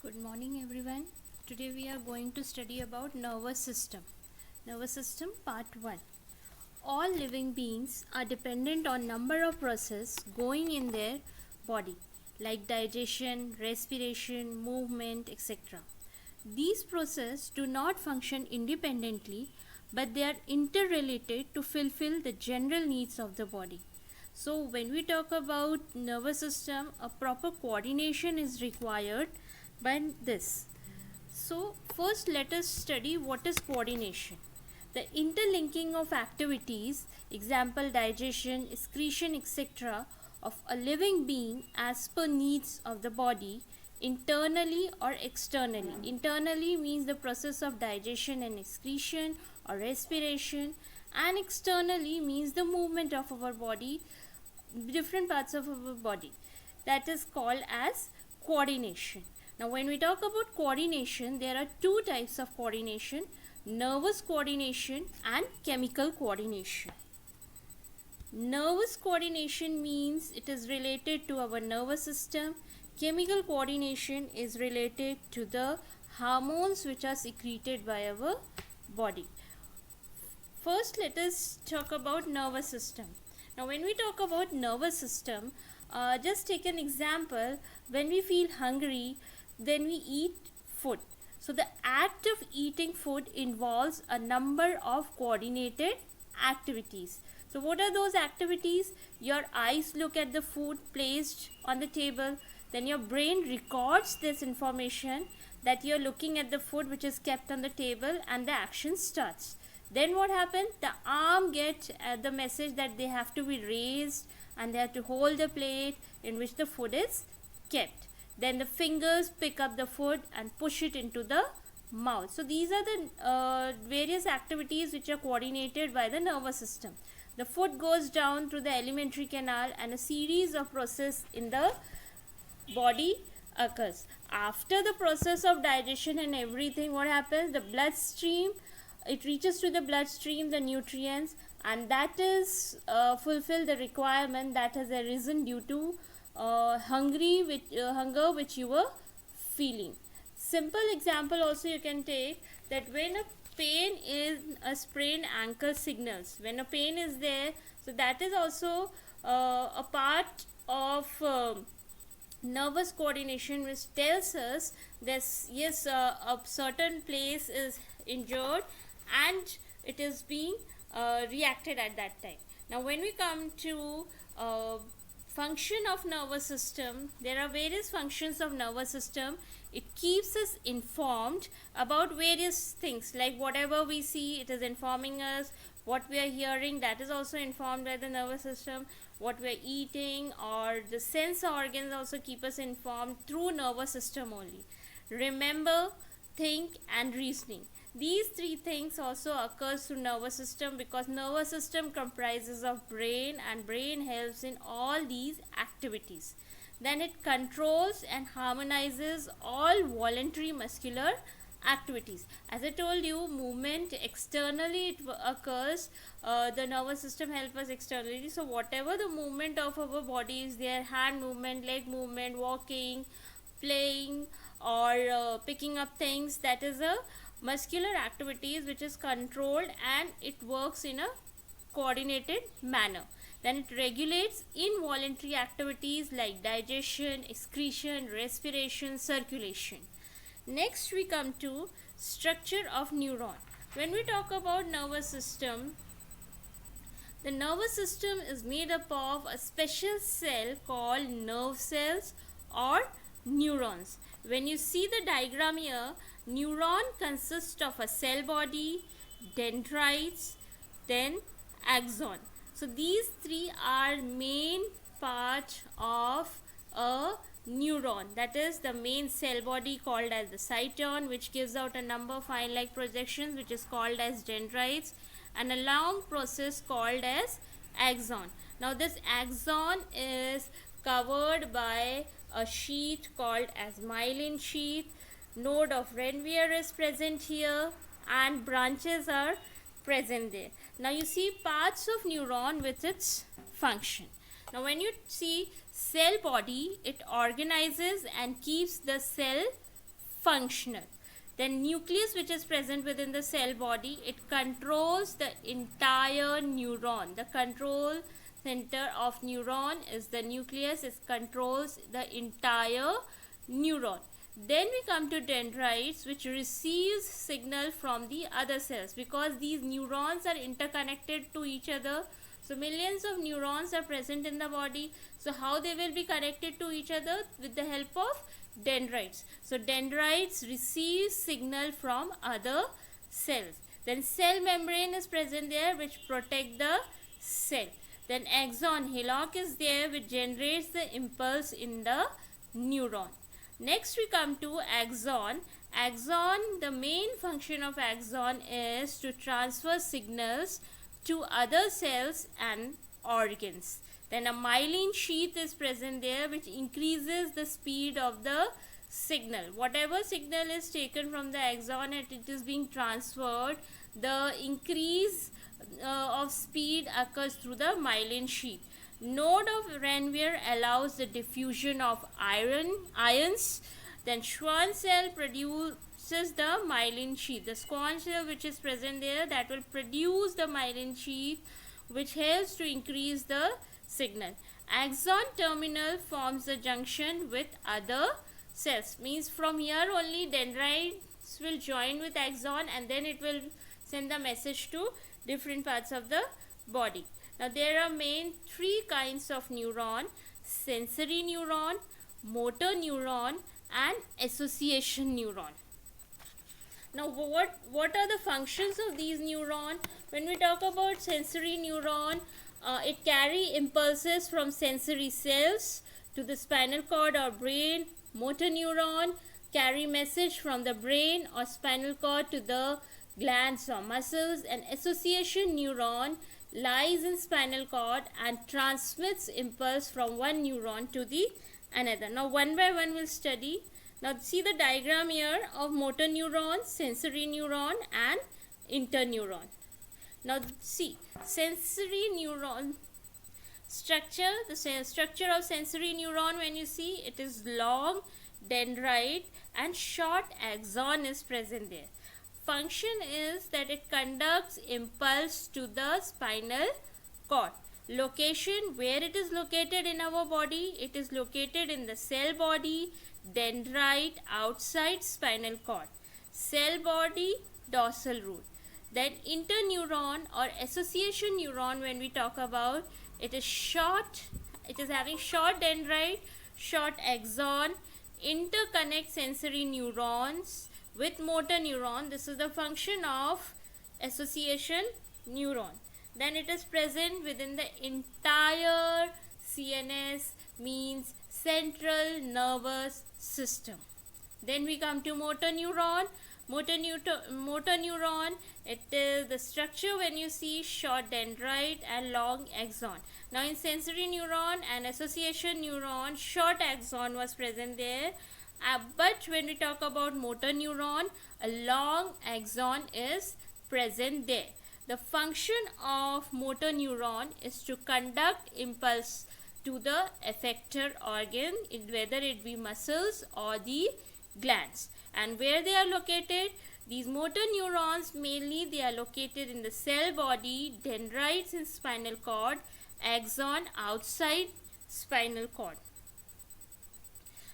Good morning everyone. Today we are going to study about nervous system. Nervous system part 1. All living beings are dependent on number of processes going in their body like digestion, respiration, movement, etc. These processes do not function independently but they are interrelated to fulfill the general needs of the body. So when we talk about nervous system, a proper coordination is required by this. So first let us study what is coordination. The interlinking of activities, example digestion, excretion, etc. of a living being as per needs of the body, internally or externally. Internally means the process of digestion and excretion or respiration, and externally means the movement of our body, different parts of our body. That is called as coordination. Now when we talk about coordination, there are two types of coordination: nervous coordination and chemical coordination. Nervous coordination means it is related to our nervous system. Chemical coordination is related to the hormones which are secreted by our body. First let us talk about nervous system. Now when we talk about nervous system, just take an example. When we feel hungry, then we eat food. So the act of eating food involves a number of coordinated activities. So what are those activities? Your eyes look at the food placed on the table, then your brain records this information that you're looking at the food which is kept on the table, and the action starts. Then what happens? The arm gets the message that they have to be raised and they have to hold the plate in which the food is kept. Then the fingers pick up the food and push it into the mouth. So these are the various activities which are coordinated by the nervous system. The food goes down through the alimentary canal and a series of processes in the body occurs. After the process of digestion and everything, what happens? The bloodstream, it reaches to the bloodstream the nutrients, and that is fulfill the requirement that has arisen due to hunger which you were feeling. Simple example also you can take, that when a pain is a sprained ankle signals, when a pain is there, so that is also a part of nervous coordination which tells us that yes, a certain place is injured and it is being reacted at that time. Now when we come to function of nervous system, there are various functions of nervous system. It keeps us informed about various things, like whatever we see, it is informing us. What we are hearing, that is also informed by the nervous system. What we are eating or the sense organs also keep us informed through nervous system only. Remember, think and reasoning, these three things also occurs through nervous system, because nervous system comprises of brain and brain helps in all these activities. Then it controls and harmonizes all voluntary muscular activities. As I told you, movement externally it occurs. The nervous system helps us externally. So whatever the movement of our body is there, hand movement, leg movement, walking, playing, or picking up things, that is a muscular activities which is controlled and it works in a coordinated manner. Then it regulates involuntary activities like digestion, excretion, respiration, circulation. Next we come to structure of neuron. When we talk about nervous system, the nervous system is made up of a special cell called nerve cells or neurons. When you see the diagram here, neuron consists of a cell body, dendrites, then axon. So these three are main part of a neuron. That is the main cell body called as the cyton, which gives out a number of fine-like projections which is called as dendrites, and a long process called as axon. Now this axon is covered by a sheath called as myelin sheath. Node of Renvier is present here and branches are present there. Now you see parts of neuron with its function. Now when you see cell body, it organizes and keeps the cell functional. Then nucleus, which is present within the cell body, it controls the entire neuron. The control center of neuron is the nucleus. It controls the entire neuron. Then we come to dendrites, which receives signal from the other cells, because these neurons are interconnected to each other. So millions of neurons are present in the body. So how they will be connected to each other? With the help of dendrites. So dendrites receive signal from other cells. Then cell membrane is present there, which protect the cell. Then axon, hillock is there, which generates the impulse in the neuron. Next we come to axon. Axon, the main function of axon is to transfer signals to other cells and organs. Then a myelin sheath is present there, which increases the speed of the signal. Whatever signal is taken from the axon and it is being transferred, the increase of speed occurs through the myelin sheath. Node of Ranvier allows the diffusion of ions. Then Schwann cell produces the myelin sheath. The Schwann cell which is present there, that will produce the myelin sheath, which helps to increase the signal. Axon terminal forms the junction with other cells. Means from here only dendrites will join with axon and then it will send the message to different parts of the body. Now there are main three kinds of neuron: sensory neuron, motor neuron and association neuron. Now what are the functions of these neurons? When we talk about sensory neuron, it carry impulses from sensory cells to the spinal cord or brain. Motor neuron carry message from the brain or spinal cord to the glands or muscles. And association neuron lies in spinal cord and transmits impulse from one neuron to the another. Now one by one we'll study. Now see the diagram here of motor neuron, sensory neuron and interneuron. Now see sensory neuron structure. The structure of sensory neuron, when you see, it is long dendrite and short axon is present there. Function is that it conducts impulse to the spinal cord. Location, where it is located in our body, it is located in the cell body, dendrite outside spinal cord, cell body, dorsal root. Then interneuron or association neuron, when we talk about, it is short, it is having short dendrite, short axon, interconnect sensory neurons with motor neuron. This is the function of association neuron. Then it is present within the entire CNS, means central nervous system. Then we come to motor neuron. Motor neuron, it is the structure, when you see, short dendrite and long axon. Now in sensory neuron and association neuron, short axon was present there. But when we talk about motor neuron, a long axon is present there. The function of motor neuron is to conduct impulse to the effector organ, whether it be muscles or the glands. And where they are located, these motor neurons, mainly they are located in the cell body, dendrites in spinal cord, axon outside spinal cord.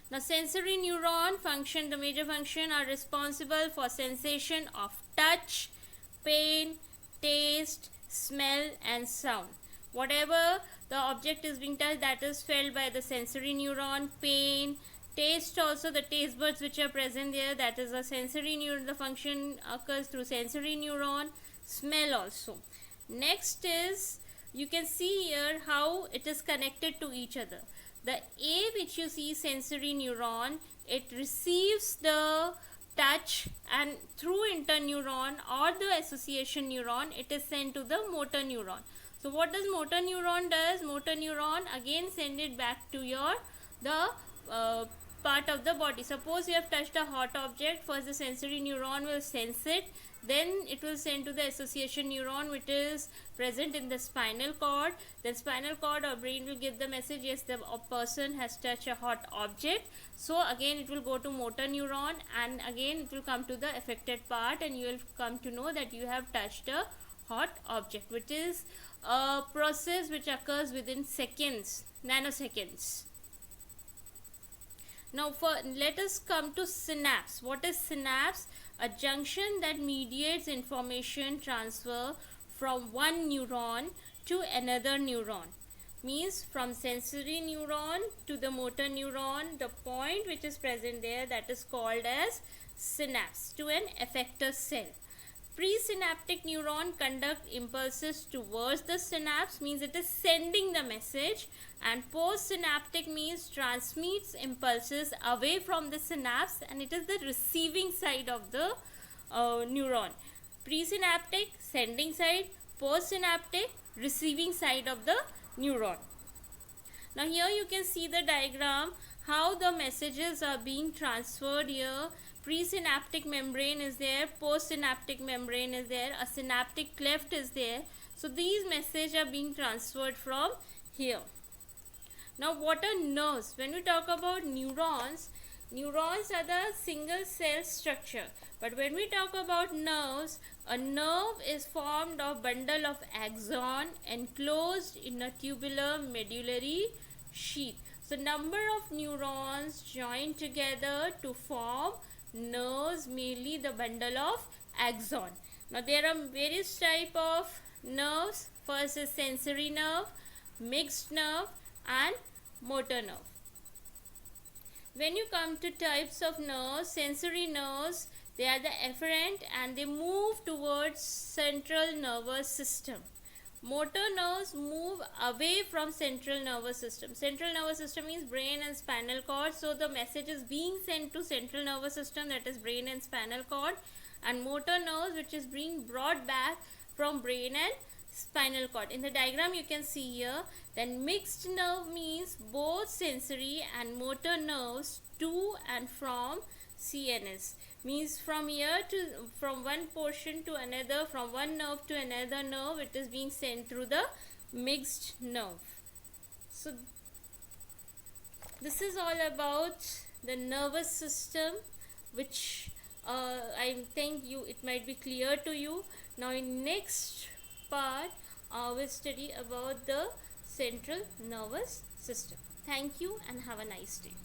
Now sensory neuron function, the major function are responsible for sensation of touch, pain, taste, smell and sound. Whatever the object is being touched, that is felt by the sensory neuron. Pain, taste, also the taste buds which are present there, that is a sensory neuron. The function occurs through sensory neuron. Smell also. Next is, you can see here how it is connected to each other. The A which you see, sensory neuron, it receives the touch and through interneuron or the association neuron, it is sent to the motor neuron. So what does motor neuron does? Motor neuron again send it back to your part of the body. Suppose you have touched a hot object, first the sensory neuron will sense it, then it will send to the association neuron which is present in the spinal cord. Then spinal cord or brain will give the message, yes, the person has touched a hot object. So again it will go to motor neuron, and again it will come to the affected part, and you will come to know that you have touched a hot object, which is a process which occurs within seconds, nanoseconds. Now let us come to synapse. What is synapse? A junction that mediates information transfer from one neuron to another neuron. Means from sensory neuron to the motor neuron, the point which is present there, that is called as synapse, to an effector cell. Presynaptic neuron conduct impulses towards the synapse, means it is sending the message, and postsynaptic means transmits impulses away from the synapse, and it is the receiving side of the neuron. Presynaptic, sending side; postsynaptic, receiving side of the neuron. Now here you can see the diagram how the messages are being transferred here. Presynaptic membrane is there, postsynaptic membrane is there, a synaptic cleft is there. So these messages are being transferred from here. Now what are nerves? When we talk about neurons, neurons are the single cell structure. But when we talk about nerves, a nerve is formed of bundle of axon enclosed in a tubular medullary sheath. So number of neurons join together to form nerves, mainly the bundle of axon. Now there are various type of nerves. First is sensory nerve, mixed nerve, and motor nerve. When you come to types of nerves, sensory nerves, they are the efferent and they move towards central nervous system. Motor nerves move away from central nervous system. Central nervous system means brain and spinal cord. So the message is being sent to central nervous system, that is brain and spinal cord, and motor nerves which is being brought back from brain and spinal cord. In the diagram you can see here, then mixed nerve means both sensory and motor nerves to and from CNS. Means from here to, from one portion to another, from one nerve to another nerve, it is being sent through the mixed nerve. So this is all about the nervous system, which I think it might be clear to you. Now in next part we'll study about the central nervous system. Thank you and have a nice day.